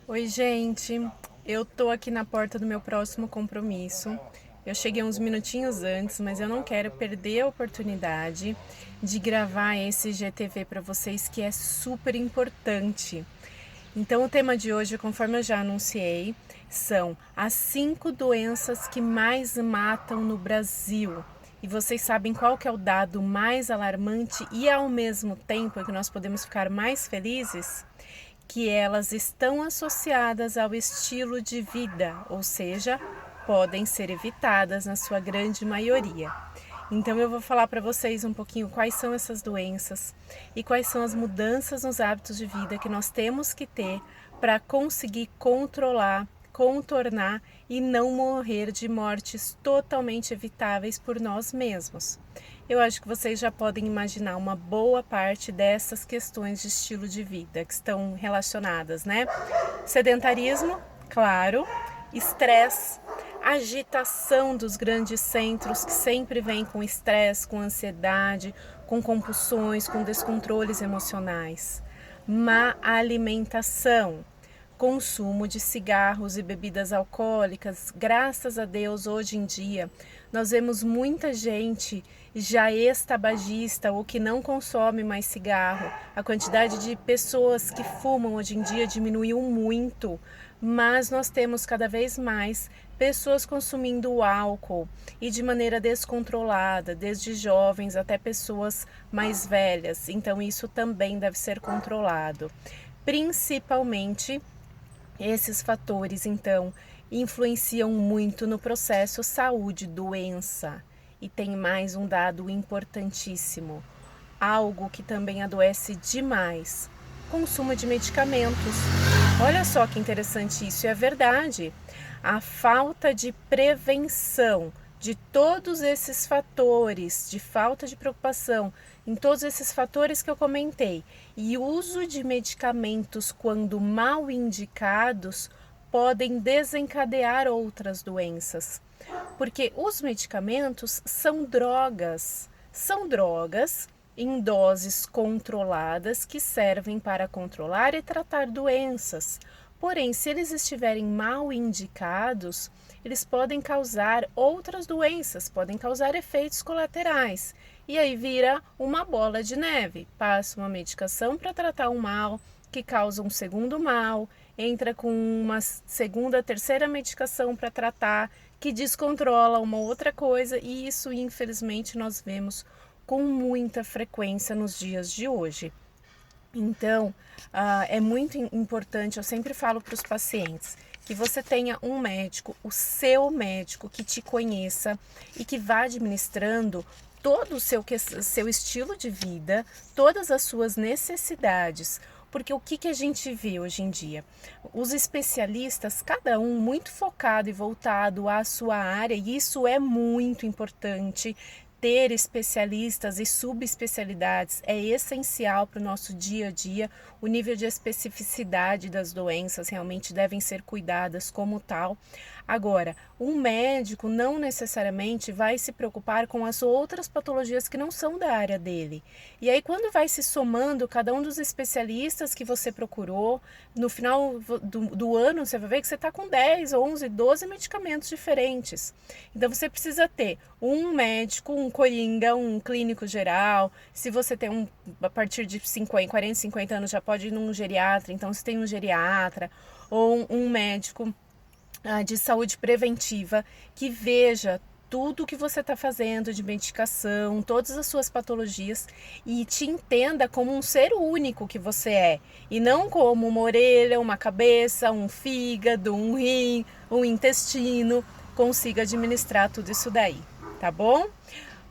Oi, gente. Eu tô aqui na porta do meu próximo compromisso. Eu cheguei uns minutinhos antes, mas eu não quero perder a oportunidade de gravar esse GTV para vocês, que é super importante. Então, o tema de hoje, conforme eu já anunciei, são as 5 doenças que mais matam no Brasil. E vocês sabem qual que é o dado mais alarmante e ao mesmo tempo que nós podemos ficar mais felizes? Que elas estão associadas ao estilo de vida, ou seja, podem ser evitadas na sua grande maioria. Então eu vou falar para vocês um pouquinho quais são essas doenças e quais são as mudanças nos hábitos de vida que nós temos que ter para conseguir controlar, contornar e não morrer de mortes totalmente evitáveis por nós mesmos. Eu acho que vocês já podem imaginar uma boa parte dessas questões de estilo de vida que estão relacionadas, né? Sedentarismo, claro, estresse, agitação dos grandes centros que sempre vem com estresse, com ansiedade, com compulsões, com descontroles emocionais. Má alimentação, consumo de cigarros e bebidas alcoólicas. Graças a Deus, hoje em dia, nós vemos muita gente já ex-tabagista ou que não consome mais cigarro. A quantidade de pessoas que fumam hoje em dia diminuiu muito, mas nós temos cada vez mais pessoas consumindo álcool e de maneira descontrolada, desde jovens até pessoas mais velhas. Então isso também deve ser controlado. Principalmente esses fatores, então, influenciam muito no processo saúde-doença. E tem mais um dado importantíssimo, algo que também adoece demais: consumo de medicamentos. Olha só que interessante, isso é verdade. A falta de prevenção de todos esses fatores, de falta de preocupação em todos esses fatores que eu comentei, e uso de medicamentos quando mal indicados podem desencadear outras doenças. Porque os medicamentos são drogas em doses controladas que servem para controlar e tratar doenças. Porém, se eles estiverem mal indicados, eles podem causar outras doenças, podem causar efeitos colaterais. E aí vira uma bola de neve. Passa uma medicação para tratar um mal, que causa um segundo mal, entra com uma segunda, terceira medicação para tratar, que descontrola uma outra coisa, e isso, infelizmente, nós vemos com muita frequência nos dias de hoje. Então, é muito importante, eu sempre falo para os pacientes, que você tenha um médico, o seu médico, que te conheça e que vá administrando todo o seu estilo de vida, todas as suas necessidades. Porque o que a gente vê hoje em dia? Os especialistas, cada um muito focado e voltado à sua área, e isso é muito importante. Ter especialistas e subespecialidades é essencial para o nosso dia a dia. O nível de especificidade das doenças realmente devem ser cuidadas como tal. Agora, um médico não necessariamente vai se preocupar com as outras patologias que não são da área dele. E aí, quando vai se somando cada um dos especialistas que você procurou, no final do ano você vai ver que você está com 10, 11, 12 medicamentos diferentes. Então, você precisa ter um médico, um coringa, um clínico geral. Se você tem a partir de 50, 40, 50 anos, já pode ir num geriatra. Então, se tem um geriatra ou um médico de saúde preventiva que veja tudo que você está fazendo de medicação, todas as suas patologias, e te entenda como um ser único que você é, e não como uma orelha, uma cabeça, um fígado, um rim, um intestino. Consiga administrar tudo isso daí, tá bom?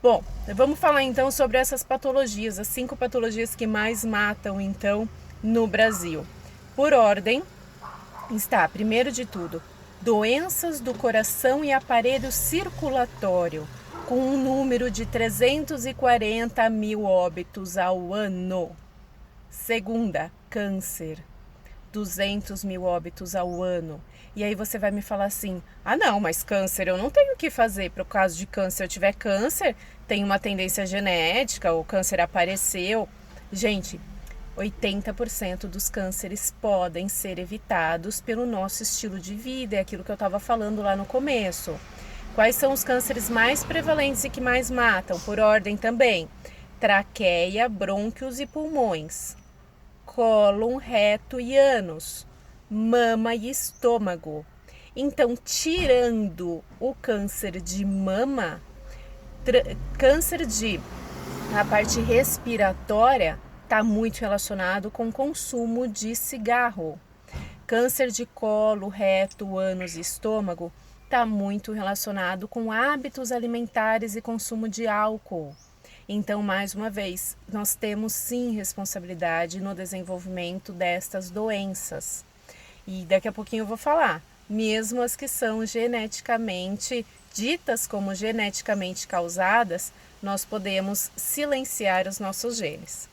Bom, vamos falar então sobre essas patologias, as 5 patologias que mais matam então no Brasil. Por ordem está, primeiro de tudo, doenças do coração e aparelho circulatório, com um número de 340 mil óbitos ao ano. Segunda, câncer, 200 mil óbitos ao ano. E aí você vai me falar assim: ah não, mas câncer eu não tenho o que fazer. Por causa de câncer, se eu tiver câncer, tem uma tendência genética, o câncer apareceu. Gente, 80% dos cânceres podem ser evitados pelo nosso estilo de vida, é aquilo que eu estava falando lá no começo. Quais são os cânceres mais prevalentes e que mais matam? Por ordem também: traqueia, brônquios e pulmões, cólon, reto e ânus, mama e estômago. Então, tirando o câncer de mama, câncer de a parte respiratória está muito relacionado com o consumo de cigarro. Câncer de colo, reto, ânus e estômago está muito relacionado com hábitos alimentares e consumo de álcool. Então, mais uma vez, nós temos sim responsabilidade no desenvolvimento destas doenças. E daqui a pouquinho eu vou falar, mesmo as que são geneticamente ditas como geneticamente causadas, nós podemos silenciar os nossos genes.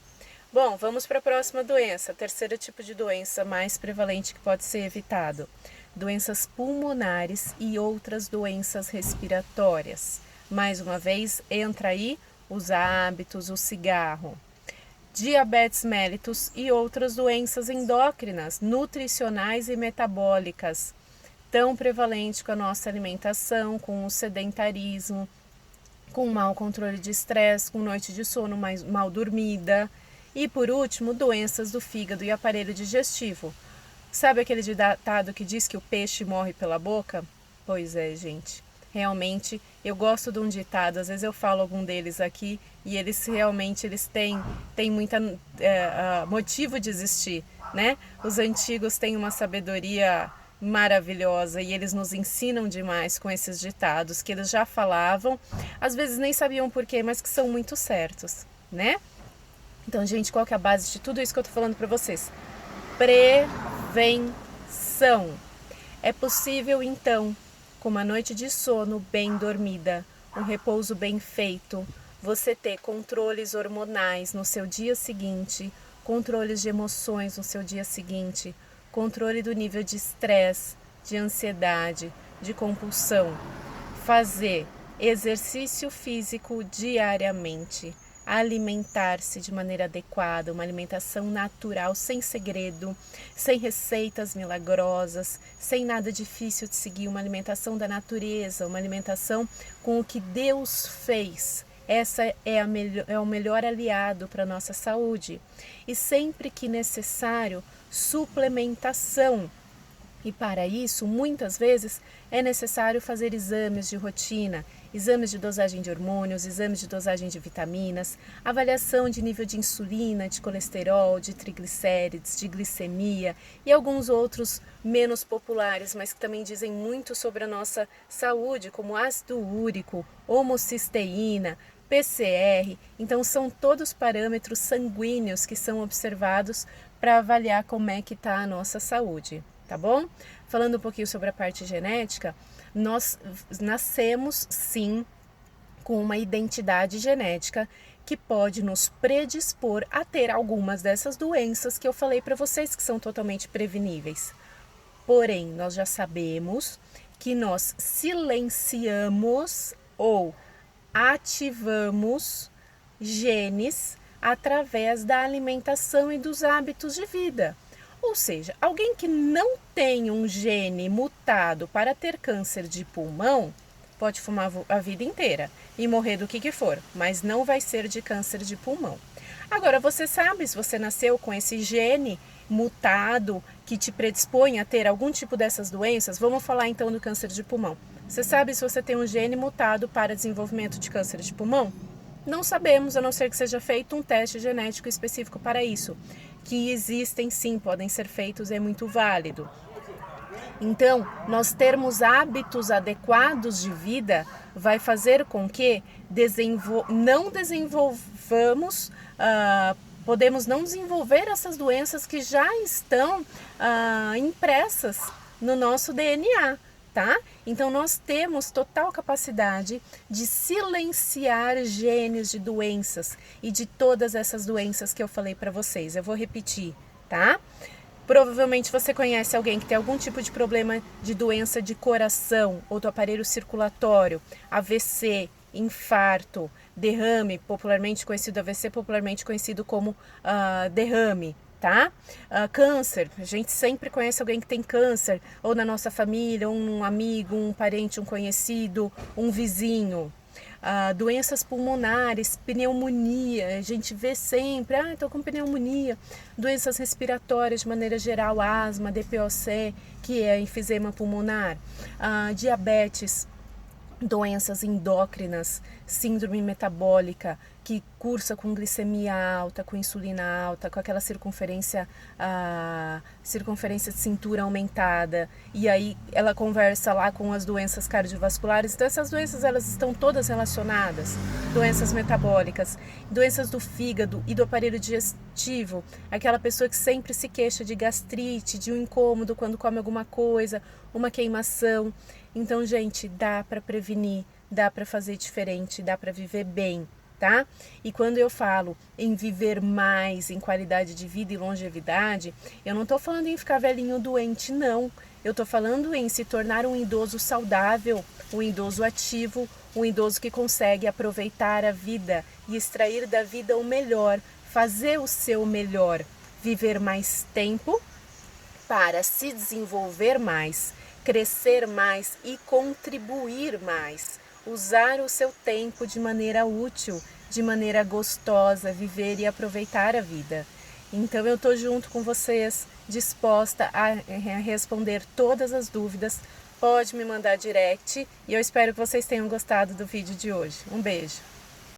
Bom, vamos para a próxima doença, terceiro tipo de doença mais prevalente que pode ser evitado: doenças pulmonares e outras doenças respiratórias. Mais uma vez, entra aí os hábitos, o cigarro, diabetes mellitus e outras doenças endócrinas, nutricionais e metabólicas, tão prevalente com a nossa alimentação, com o sedentarismo, com mau controle de estresse, com noite de sono mal dormida. E por último, doenças do fígado e aparelho digestivo. Sabe aquele ditado que diz que o peixe morre pela boca? Pois é, gente. Realmente, eu gosto de um ditado, às vezes eu falo algum deles aqui e eles realmente têm muita motivo de existir, né? Os antigos têm uma sabedoria maravilhosa e eles nos ensinam demais com esses ditados que eles já falavam, às vezes nem sabiam porquê, mas que são muito certos, né? Então, gente, qual que é a base de tudo isso que eu tô falando para vocês? Prevenção. É possível, então, com uma noite de sono bem dormida, um repouso bem feito, você ter controles hormonais no seu dia seguinte, controles de emoções no seu dia seguinte, controle do nível de estresse, de ansiedade, de compulsão, fazer exercício físico diariamente, alimentar-se de maneira adequada, uma alimentação natural, sem segredo, sem receitas milagrosas, sem nada difícil de seguir, uma alimentação da natureza, uma alimentação com o que Deus fez. Essa é o melhor aliado para a nossa saúde. E sempre que necessário, suplementação. E para isso, muitas vezes, é necessário fazer exames de rotina, exames de dosagem de hormônios, exames de dosagem de vitaminas, avaliação de nível de insulina, de colesterol, de triglicérides, de glicemia e alguns outros menos populares, mas que também dizem muito sobre a nossa saúde, como ácido úrico, homocisteína, PCR. Então, são todos parâmetros sanguíneos que são observados para avaliar como é que está a nossa saúde. Tá bom? Falando um pouquinho sobre a parte genética, nós nascemos sim com uma identidade genética que pode nos predispor a ter algumas dessas doenças que eu falei para vocês que são totalmente preveníveis. Porém, nós já sabemos que nós silenciamos ou ativamos genes através da alimentação e dos hábitos de vida. Ou seja, alguém que não tem um gene mutado para ter câncer de pulmão pode fumar a vida inteira e morrer do que for, mas não vai ser de câncer de pulmão. Agora, você sabe se você nasceu com esse gene mutado que te predispõe a ter algum tipo dessas doenças? Vamos falar então do câncer de pulmão. Você sabe se você tem um gene mutado para desenvolvimento de câncer de pulmão? Não sabemos, a não ser que seja feito um teste genético específico para isso. Que existem sim, podem ser feitos, é muito válido. Então, nós termos hábitos adequados de vida vai fazer com que podemos não desenvolver essas doenças que já estão impressas no nosso DNA. Tá? Então, nós temos total capacidade de silenciar genes de doenças e de todas essas doenças que eu falei para vocês. Eu vou repetir, tá? Provavelmente você conhece alguém que tem algum tipo de problema de doença de coração ou do aparelho circulatório, AVC, infarto, derrame, popularmente conhecido AVC, popularmente conhecido como derrame, tá? Câncer, a gente sempre conhece alguém que tem câncer, ou na nossa família, um amigo, um parente, um conhecido, um vizinho. Doenças pulmonares, pneumonia, a gente vê sempre, estou com pneumonia. Doenças respiratórias de maneira geral, asma, DPOC, que é enfisema pulmonar, diabetes, doenças endócrinas, síndrome metabólica, que cursa com glicemia alta, com insulina alta, com aquela circunferência de cintura aumentada, e aí ela conversa lá com as doenças cardiovasculares. Então essas doenças, elas estão todas relacionadas. Doenças metabólicas, doenças do fígado e do aparelho digestivo, aquela pessoa que sempre se queixa de gastrite, de um incômodo quando come alguma coisa, uma queimação. Então, gente, dá para prevenir, dá para fazer diferente, dá para viver bem, tá? E quando eu falo em viver mais, em qualidade de vida e longevidade, eu não tô falando em ficar velhinho doente, não. Eu tô falando em se tornar um idoso saudável, um idoso ativo, um idoso que consegue aproveitar a vida e extrair da vida o melhor, fazer o seu melhor, viver mais tempo para se desenvolver mais, crescer mais e contribuir mais, usar o seu tempo de maneira útil, de maneira gostosa, viver e aproveitar a vida. Então eu estou junto com vocês, disposta a responder todas as dúvidas. Pode me mandar direct e eu espero que vocês tenham gostado do vídeo de hoje. Um beijo!